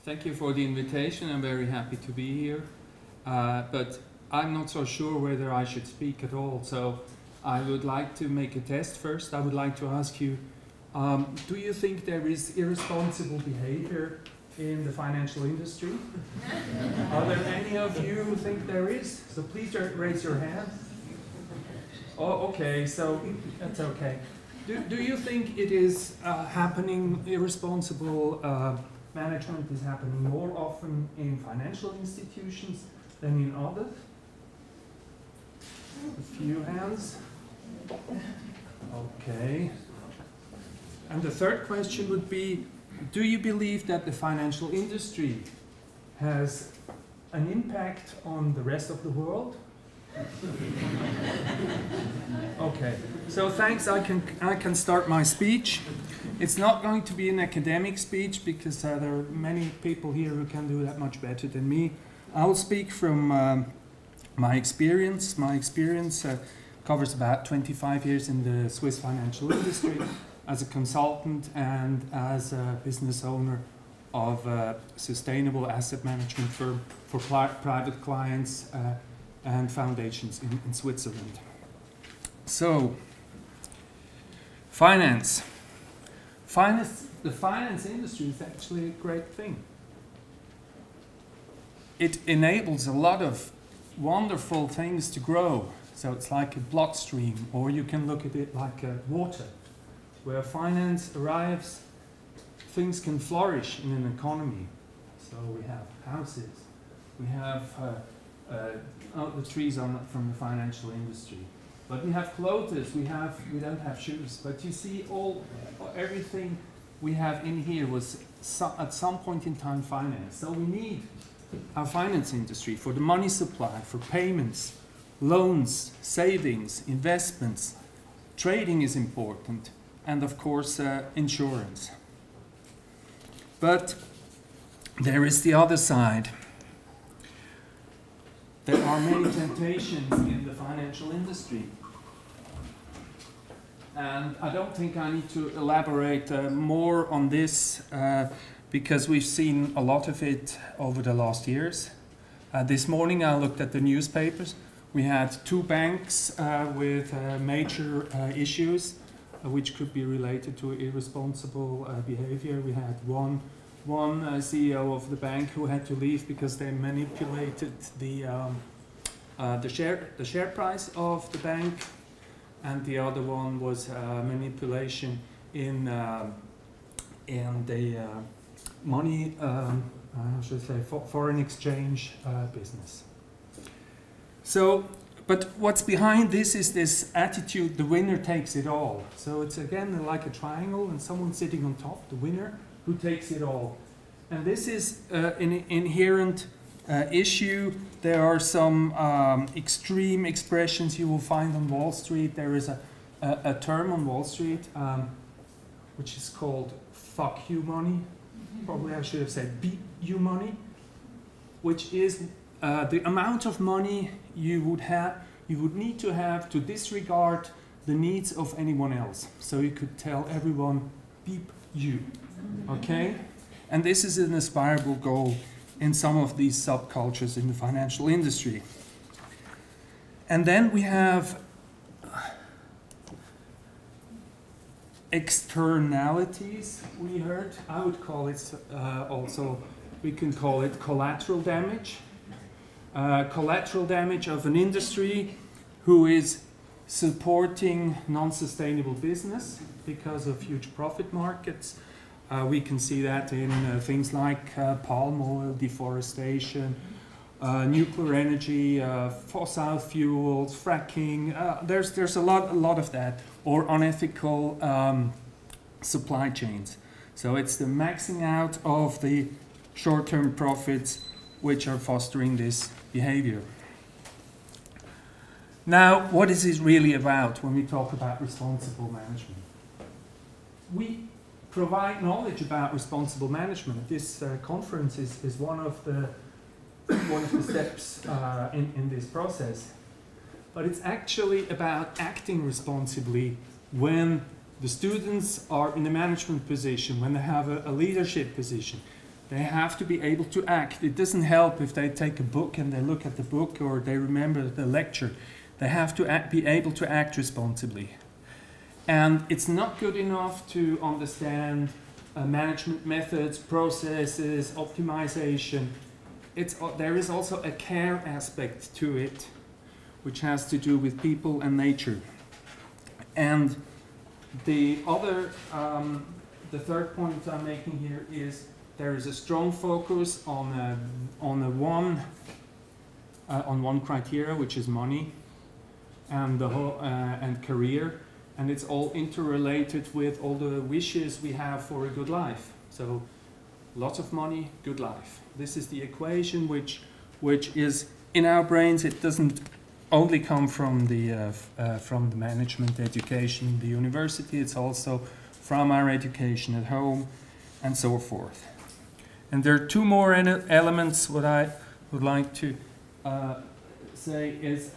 Thank you for the invitation. I'm very happy to be here. But I'm not so sure whether I should speak at all. So I would like to make a test first. I would like to ask you, do you think there is irresponsible behavior in the financial industry? Are there any of you who think there is? So please raise your hand. Oh, okay, so that's okay. Do you think it is happening, irresponsible management is happening more often in financial institutions than in others? A few hands. Okay. And the third question would be, do you believe that the financial industry has an impact on the rest of the world? Okay, so thanks, I can start my speech. It's not going to be an academic speech because there are many people here who can do that much better than me. I'll speak from my experience. My experience covers about 25 years in the Swiss financial industry as a consultant and as a business owner of a sustainable asset management firm for private clients and foundations in Switzerland. So, finance. The finance industry is actually a great thing. It enables a lot of wonderful things to grow. So it's like a bloodstream, or you can look at it like water. Where finance arrives, things can flourish in an economy. So we have houses, we have the trees are not from the financial industry. But we have clothes, we don't have shoes. But you see, everything we have in here was at some point in time financed. So we need our finance industry for the money supply, for payments, loans, savings, investments. Trading is important, and of course insurance. But there is the other side. There are many temptations in the financial industry. And I don't think I need to elaborate more on this because we've seen a lot of it over the last years. This morning I looked at the newspapers. We had two banks with major issues which could be related to irresponsible behavior. We had one CEO of the bank who had to leave because they manipulated the share price of the bank, and the other one was manipulation in the money, foreign exchange business. So, but what's behind this is this attitude: the winner takes it all. So it's again like a triangle, and someone sitting on top, the winner, who takes it all. And this is an inherent issue. There are some extreme expressions you will find on Wall Street. There is a term on Wall Street which is called "fuck you money." Probably I should have said "beat you money," which is the amount of money you would need to have to disregard the needs of anyone else. So you could tell everyone, "beep you." Okay? And this is an aspirable goal in some of these subcultures in the financial industry. And then we have externalities, we heard. I would call it also, we can call it collateral damage. Collateral damage of an industry who is supporting non-sustainable business because of huge profit markets. We can see that in things like palm oil, deforestation, nuclear energy, fossil fuels, fracking. There's a lot of that, or unethical supply chains. So it's the maxing out of the short-term profits which are fostering this behavior. Now, what is it really about when we talk about responsible management? We provide knowledge about responsible management. This conference is one of the steps in this process. But it's actually about acting responsibly when the students are in a management position, when they have a leadership position. They have to be able to act. It doesn't help if they take a book and they look at the book or they remember the lecture. They have to be able to act responsibly. And it's not good enough to understand management methods, processes, optimization. There is also a care aspect to it, which has to do with people and nature. And the third point I'm making here is there is a strong focus on one criteria, which is money and and career, and it's all interrelated with all the wishes we have for a good life. So, lots of money, good life. This is the equation which is in our brains. It doesn't only come from the management education in the university. It's also from our education at home, and so forth. And there are two more elements. What I would like to say is,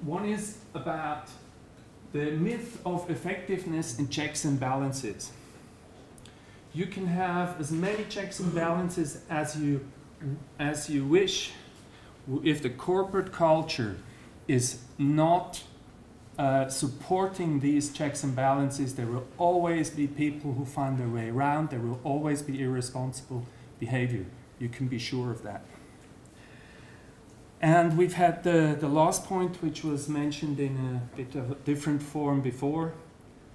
one is about the myth of effectiveness in checks and balances. You can have as many checks and balances as you wish. If the corporate culture is not supporting these checks and balances, there will always be people who find their way around. There will always be irresponsible behavior. You can be sure of that. And we've had the last point, which was mentioned in a bit of a different form before.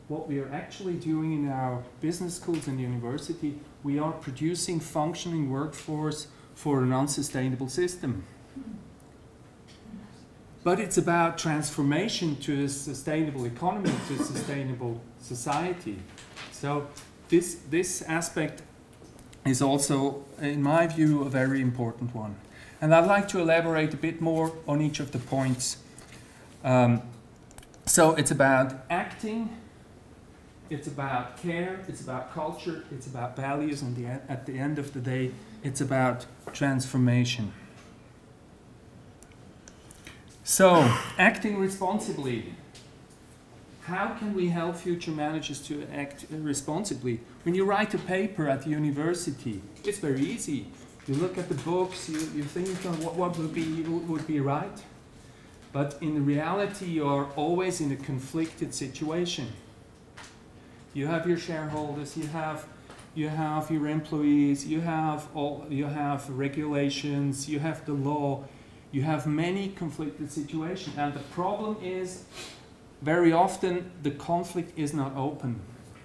What we are actually doing in our business schools and university, we are producing functioning workforce for an unsustainable system. But it's about transformation to a sustainable economy, to a sustainable society. So this aspect is also, in my view, a very important one. And I'd like to elaborate a bit more on each of the points. So it's about acting, it's about care, it's about culture, it's about values, and at the end of the day, it's about transformation. So, acting responsibly. How can we help future managers to act responsibly? When you write a paper at the university, it's very easy. You look at the books, you think what would be right. But in reality, you're always in a conflicted situation. You have your shareholders, you have your employees, you have regulations, you have the law. You have many conflicted situations, and the problem is very often the conflict is not open.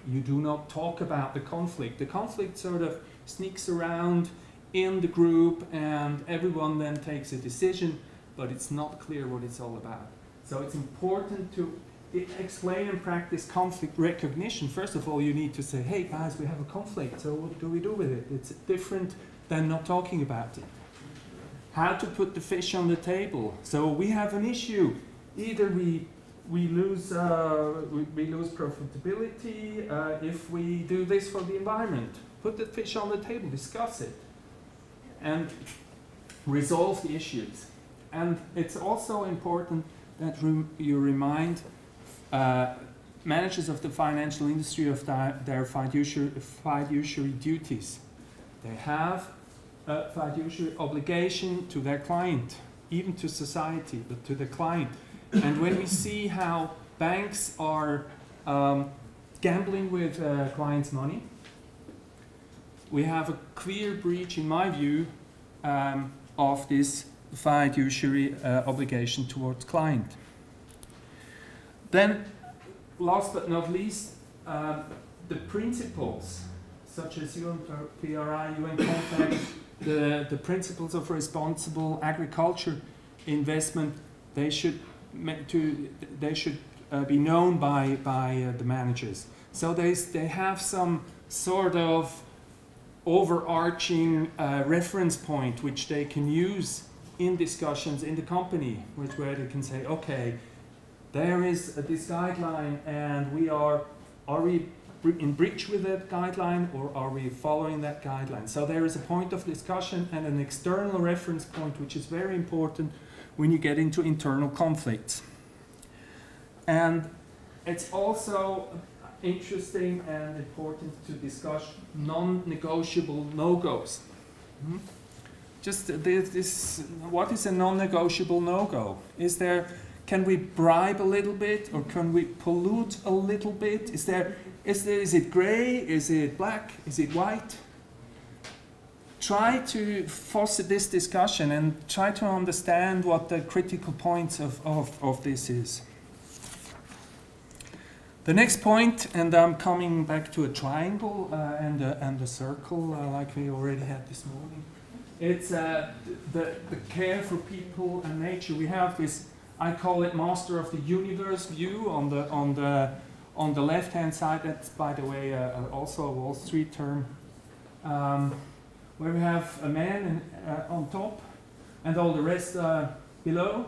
You do not talk about the conflict. The conflict sort of sneaks around in the group and everyone then takes a decision, but it's not clear what it's all about. So it's important to explain and practice conflict recognition. First of all, you need to say, hey guys, we have a conflict, so what do we do with it? It's different than not talking about it. How to put the fish on the table. So we have an issue. Either we lose profitability if we do this for the environment. Put the fish on the table, discuss it, and resolve the issues. And it's also important that you remind managers of the financial industry of their fiduciary duties. They have a fiduciary obligation to their client, even to society, but to the client. And when we see how banks are gambling with clients' money, we have a clear breach, in my view, of this fiduciary obligation towards client. Then, last but not least, the principles, such as UN PRI, UN Compact, the principles of responsible agriculture investment, they should be known by the managers. So they have some sort of overarching reference point which they can use in discussions in the company, where they can say, okay, there is this guideline, and are we in breach with that guideline, or are we following that guideline? So there is a point of discussion and an external reference point, which is very important when you get into internal conflicts. And it's also, interesting and important to discuss non-negotiable no-goes. Just this, what is a non-negotiable no-go? Can we bribe a little bit, or can we pollute a little bit? Is it gray? Is it black? Is it white? Try to foster this discussion and try to understand what the critical points of this is. The next point, and I'm coming back to a triangle and a circle like we already had this morning. It's the care for people and nature. We have this, I call it master of the universe view on the left-hand side. That's, by the way, also a Wall Street term. Where we have a man on top and all the rest below,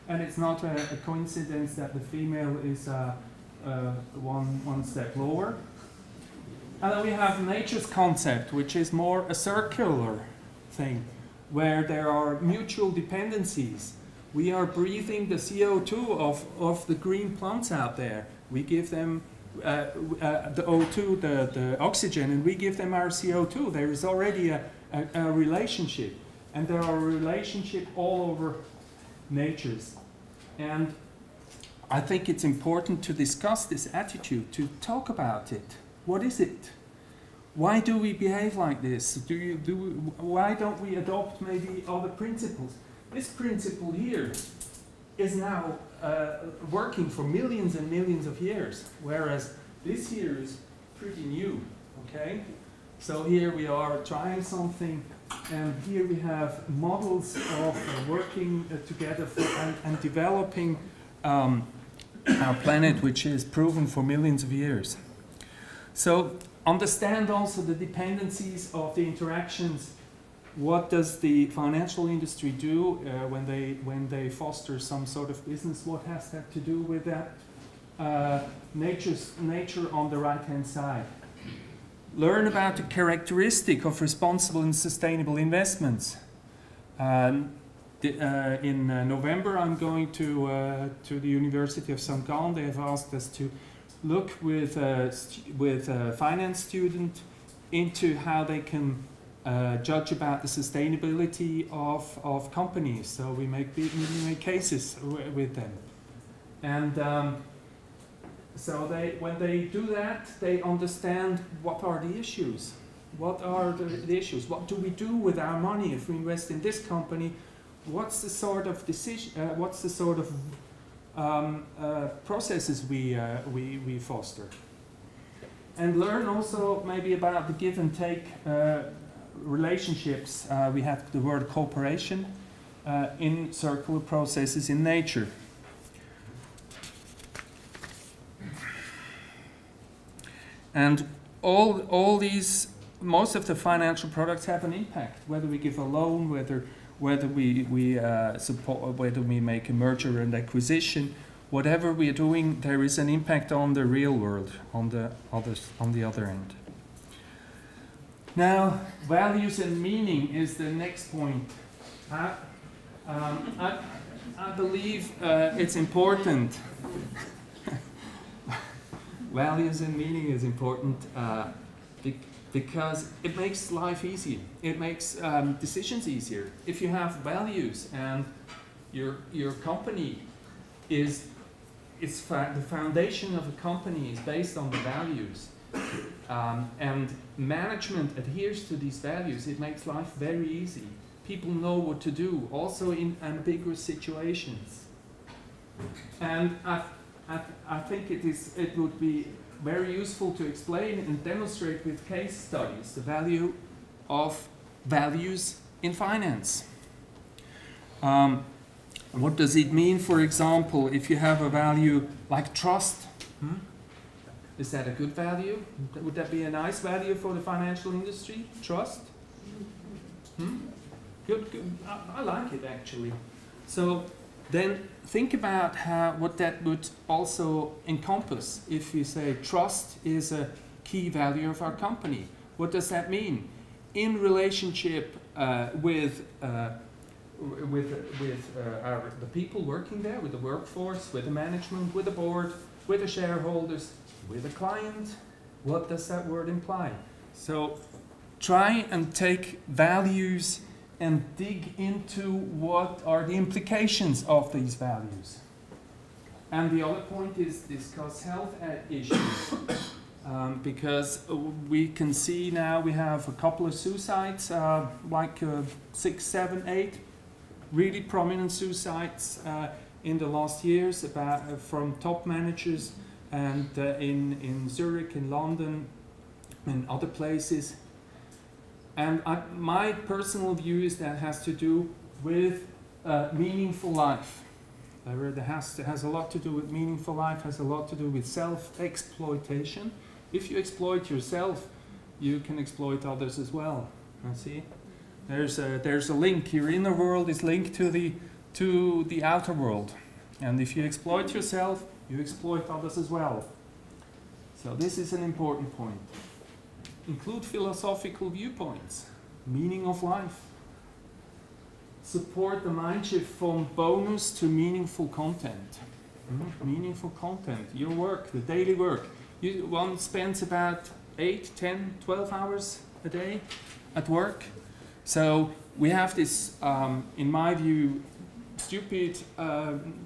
and it's not a coincidence that the female is one step lower. And then we have nature's concept, which is more a circular thing, where there are mutual dependencies. We are breathing the CO2 of the green plants out there. We give them the O2, the oxygen, and we give them our CO2. There is already a relationship, and there are relationships all over natures. And I think it's important to discuss this attitude, to talk about it. What is it? Why do we behave like this? Why don't we adopt maybe other principles? This principle here is now working for millions and millions of years, whereas this here is pretty new, okay? So here we are trying something, and here we have models of working together and developing our planet, which is proven for millions of years. So understand also the dependencies of the interactions. What does the financial industry do when they foster some sort of business? What has that to do with that? Nature on the right-hand side. Learn about the characteristic of responsible and sustainable investments. In November, I'm going to the University of St. Gallen. They have asked us to look with a finance student into how they can judge about the sustainability of companies. So we make cases with them, and so when they do that, they understand what are the issues. What are the issues? What do we do with our money if we invest in this company? What's the sort of decision? What's the sort of processes we foster? And learn also maybe about the give and take relationships. We have the word cooperation in circular processes in nature. And all these, most of the financial products have an impact. Whether we give a loan, whether we support, whether we make a merger and acquisition, whatever we are doing, there is an impact on the real world, on the other end. Now, values and meaning is the next point. I believe it's important. Values and meaning is important because it makes life easier. It makes decisions easier. If you have values and your company is the foundation of a company is based on the values, and management adheres to these values, it makes life very easy. People know what to do, also in ambiguous situations. And I think it would be very useful to explain and demonstrate with case studies the value of values in finance. What does it mean, for example, if you have a value like trust? Is that a good value? Would that be a nice value for the financial industry? Trust? Good. I like it, actually. So then think about what that would also encompass if you say trust is a key value of our company. What does that mean? In relationship with the people working there, with the workforce, with the management, with the board, with the shareholders, with the client. What does that word imply? So try and take values and dig into what are the implications of these values. And the other point is discuss health issues. Because we can see now we have a couple of suicides, like 6, 7, 8 really prominent suicides in the last years from top managers, and in Zurich, in London, and other places. And my personal view is that has to do with meaningful life. It has a lot to do with meaningful life, has a lot to do with self-exploitation. If you exploit yourself, you can exploit others as well. See, there's a link. Your inner world is linked to the outer world, and if you exploit yourself, you exploit others as well. So this is an important point. Include philosophical viewpoints, meaning of life. Support the mind shift from bonus to meaningful content. Meaningful content. Your work, the daily work. One spends about 8, 10, 12 hours a day at work. So we have this, in my view, stupid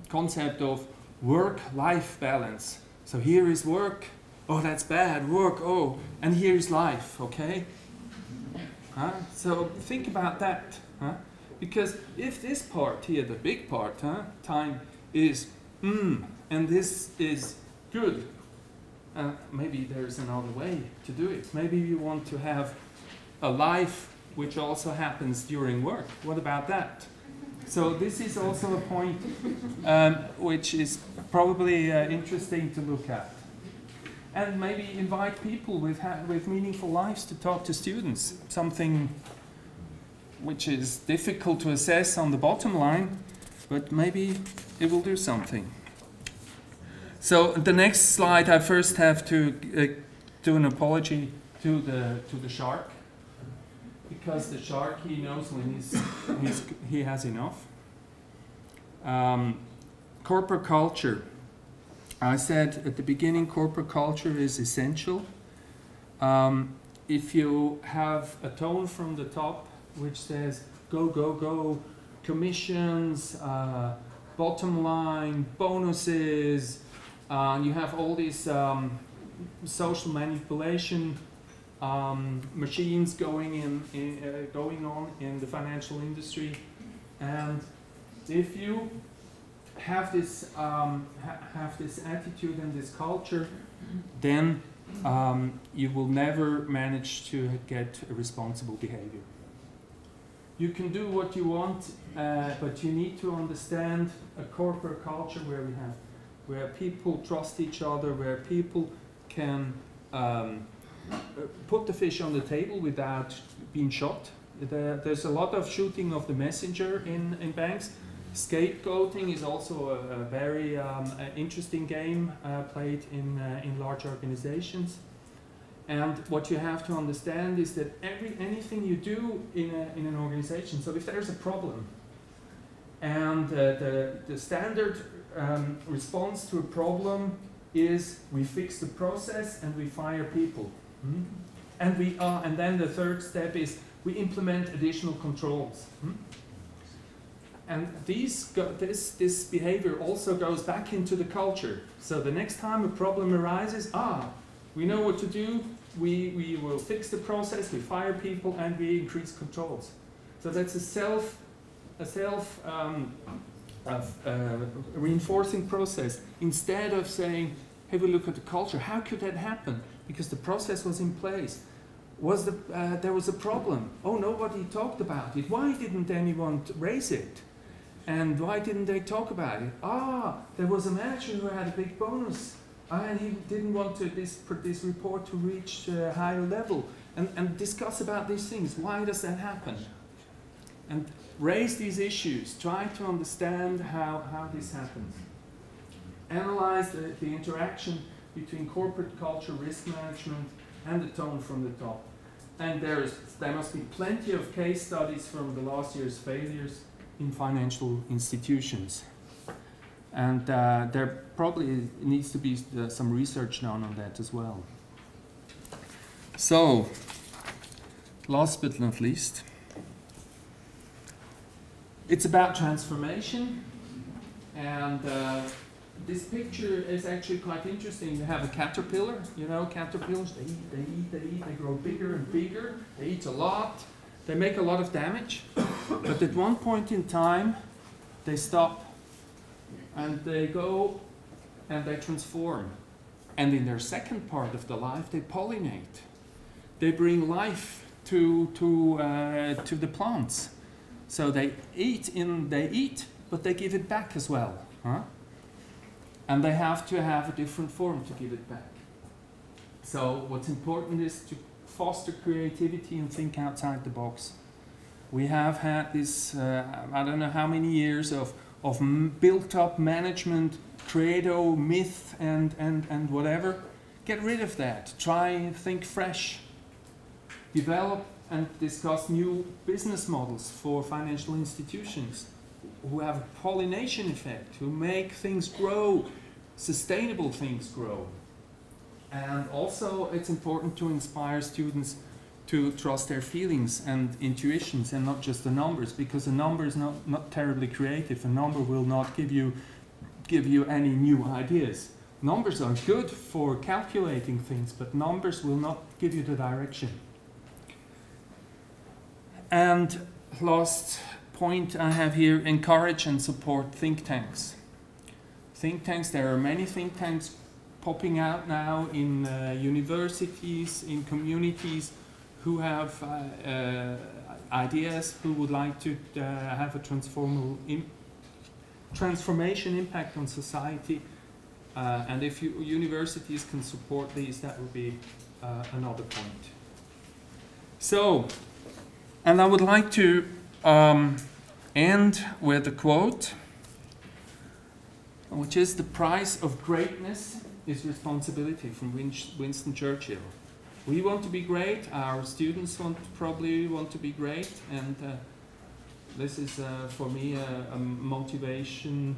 concept of work-life balance. So here is work, oh that's bad, work, oh, and here is life, okay? So think about that. Because if this part here, the big part, time is and this is good, maybe there's another way to do it. Maybe you want to have a life which also happens during work. What about that? So this is also a point which is probably interesting to look at. And maybe invite people with meaningful lives to talk to students, something which is difficult to assess on the bottom line, but maybe it will do something. So the next slide, I first have to do an apology to the shark, because the shark, he knows when he has enough. Corporate culture. I said at the beginning, corporate culture is essential. If you have a tone from the top which says go, go, go, commissions, bottom line, bonuses, you have all these social manipulation machines going on in the financial industry, and if you have this attitude and this culture, then you will never manage to get a responsible behavior. You can do what you want, but you need to understand a corporate culture where people trust each other, where people can put the fish on the table without being shot. There's a lot of shooting of the messenger in banks. Scapegoating is also a very interesting game played in large organizations. And what you have to understand is that anything you do in an organization, so if there's a problem, and the standard response to a problem is we fix the process and we fire people. And then the third step is we implement additional controls. And this behavior also goes back into the culture. So the next time a problem arises, we know what to do, we will fix the process, we fire people, and we increase controls. So that's a reinforcing process. Instead of saying, hey, we look at the culture, how could that happen? Because the process was in place. There was a problem. Oh, nobody talked about it. Why didn't anyone raise it? And why didn't they talk about it? There was a manager who had a big bonus, and he didn't want this report to reach a higher level. And discuss about these things. Why does that happen? And raise these issues. Try to understand how this happens. Analyze the interaction between corporate culture, risk management, and the tone from the top. And there must be plenty of case studies from the last year's failures in financial institutions. And there probably needs to be some research done on that as well. So, last but not least, it's about transformation. And this picture is actually quite interesting. You have a caterpillar, you know, caterpillars, they eat, they eat, they eat, they grow bigger and bigger, they eat a lot, they make a lot of damage, but at one point in time, they stop, and they go and they transform. And in their second part of the life, they pollinate. They bring life to the plants. So they eat, but they give it back as well. Huh? And they have to have a different form to give it back. So what's important is to foster creativity and think outside the box. We have had this, I don't know how many years of built-up management, credo, myth, and whatever. Get rid of that. Try and think fresh. Develop and discuss new business models for financial institutions who have a pollination effect, who make things grow, sustainable things grow. And also it's important to inspire students to trust their feelings and intuitions and not just the numbers, because a number is not terribly creative. A number will not give you any new ideas. Numbers are good for calculating things, but numbers will not give you the direction. And last point I have here, encourage and support think tanks. Think tanks, there are many think tanks popping out now in universities, in communities, who have ideas, who would like to have a transformation impact on society. And if universities can support these, that would be another point. So, and I would like to end with a quote, which is, "The price of greatness is responsibility," from Winston Churchill. We want to be great, our students probably want to be great, and this is for me a motivation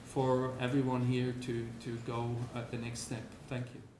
for everyone here to go at the next step. Thank you.